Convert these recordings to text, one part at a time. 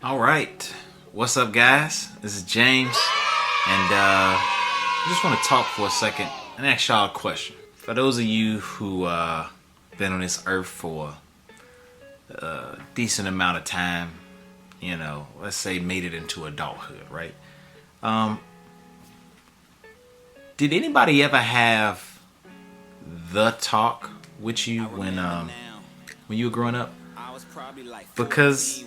All right, what's up, guys? This is James, and I just want to talk for a second and ask y'all a question. For those of you who been on this earth for a decent amount of time, you know, let's say made it into adulthood, right? Did anybody ever have the talk with you when you were growing up? Because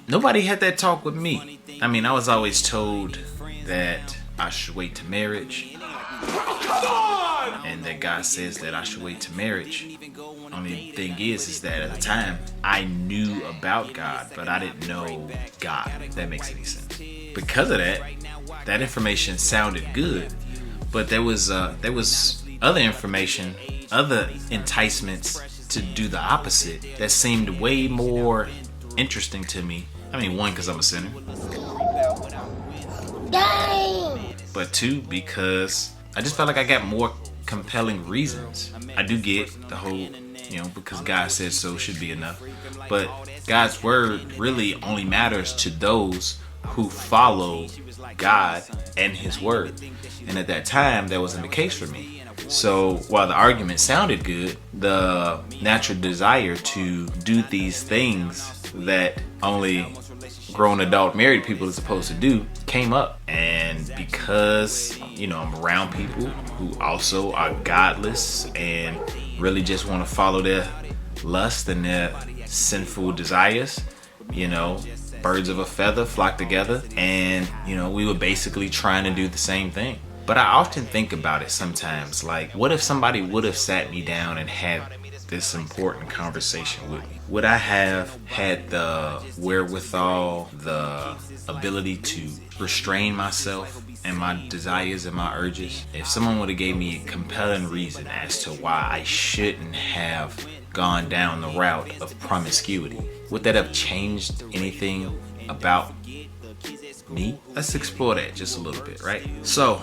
nobody had that talk with me. I mean, I was always told that I should wait to marriage, and that God says that I should wait to marriage. Only thing is that at the time I knew about God, but I didn't know God, if that makes any sense. Because of that information sounded good, but there was other information, other enticements to do the opposite that seemed way more interesting to me. I mean, one, because I'm a sinner. But two, because I just felt like I got more compelling reasons. I do get the whole, because God said so should be enough. But God's word really only matters to those who follow God and his word. And at that time, that wasn't the case for me. So while the argument sounded good, the natural desire to do these things that only grown adult married people are supposed to do came up. And because, I'm around people who also are godless and really just want to follow their lust and their sinful desires, birds of a feather flock together, and we were basically trying to do the same thing. But I often think about it sometimes, like, what if somebody would have sat me down and had this important conversation with me? Would I have had the wherewithal, the ability to restrain myself and my desires and my urges? If someone would have gave me a compelling reason as to why I shouldn't have gone down the route of promiscuity, would that have changed anything about me? Let's explore that just a little bit, right? So,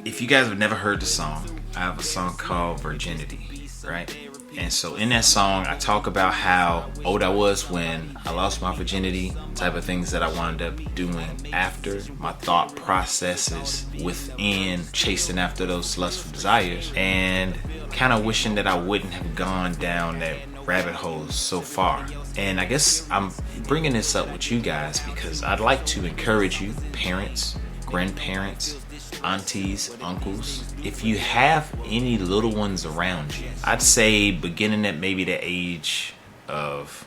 if you guys have never heard the song, I have a song called Virginity, right? And so in that song, I talk about how old I was when I lost my virginity, type of things that I wound up doing after, my thought processes within chasing after those lustful desires, and kind of wishing that I wouldn't have gone down that rabbit hole so far. And I guess I'm bringing this up with you guys because I'd like to encourage you, parents, grandparents, aunties, uncles, if you have any little ones around you, I'd say beginning at maybe the age of,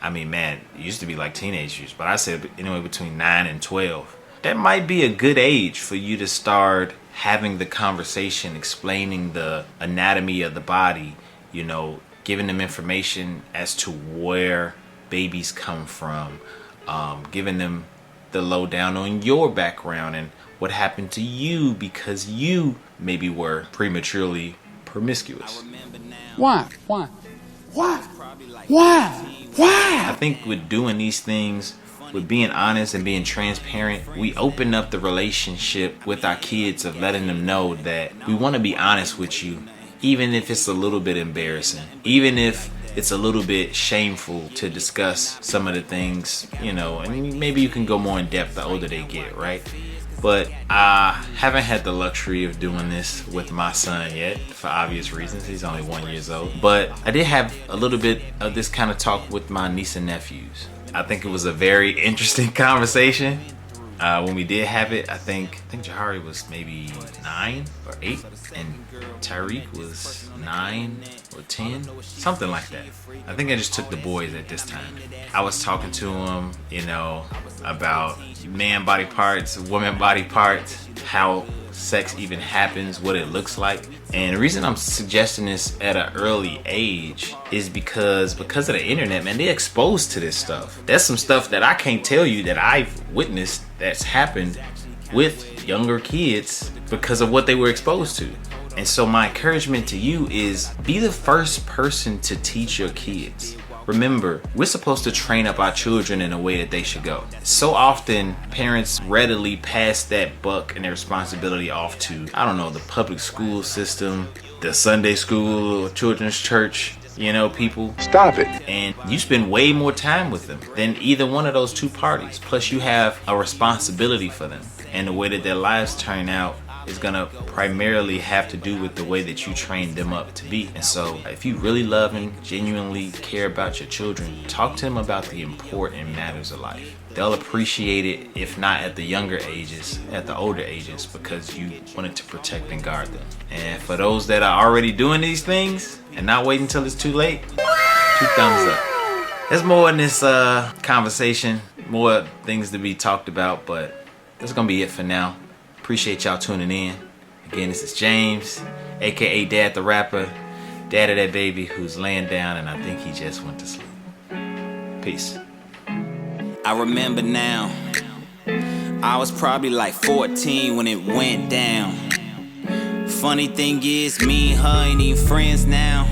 it used to be like teenage years, but I said anyway between 9 and 12. That might be a good age for you to start having the conversation, explaining the anatomy of the body, giving them information as to where babies come from, giving them the lowdown on your background and what happened to you because you maybe were prematurely promiscuous. Why? I think with doing these things, with being honest and being transparent, we open up the relationship with our kids of letting them know that we want to be honest with you, even if it's a little bit embarrassing, even if it's a little bit shameful to discuss some of the things, and maybe you can go more in depth the older they get, right? But I haven't had the luxury of doing this with my son yet, for obvious reasons. He's only 1 year old. But I did have a little bit of this kind of talk with my niece and nephews. I think it was a very interesting conversation. When we did have it, I think Jahari was maybe 9 or 8, and Tariq was 9 or 10, something like that. I think I just took the boys at this time. I was talking to them, about man body parts, woman body parts, how sex even happens, what it looks like. And the reason I'm suggesting this at an early age is because of the internet, man, they're exposed to this stuff. There's some stuff that I can't tell you that I've witnessed that's happened with younger kids because of what they were exposed to. And so my encouragement to you is be the first person to teach your kids. Remember, we're supposed to train up our children in a way that they should go. So often, parents readily pass that buck and their responsibility off to, the public school system, the Sunday school, children's church, people. Stop it. And you spend way more time with them than either one of those two parties. Plus, you have a responsibility for them. And the way that their lives turn out is gonna primarily have to do with the way that you train them up to be. And so if you really love and genuinely care about your children, talk to them about the important matters of life. They'll appreciate it, if not at the younger ages, at the older ages, because you wanted to protect and guard them. And for those that are already doing these things and not waiting until it's too late, 2 thumbs up. There's more in this conversation, more things to be talked about, but that's gonna be it for now. Appreciate y'all tuning in. Again, this is James, aka Dad the Rapper, dad of that baby who's laying down and I think he just went to sleep. Peace. I remember now, I was probably like 14 when it went down. Funny thing is, me and her ain't even friends now.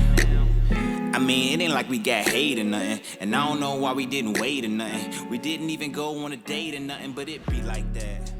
I mean, it ain't like we got hate or nothing, and I don't know why we didn't wait or nothing. We didn't even go on a date or nothing, but it be like that.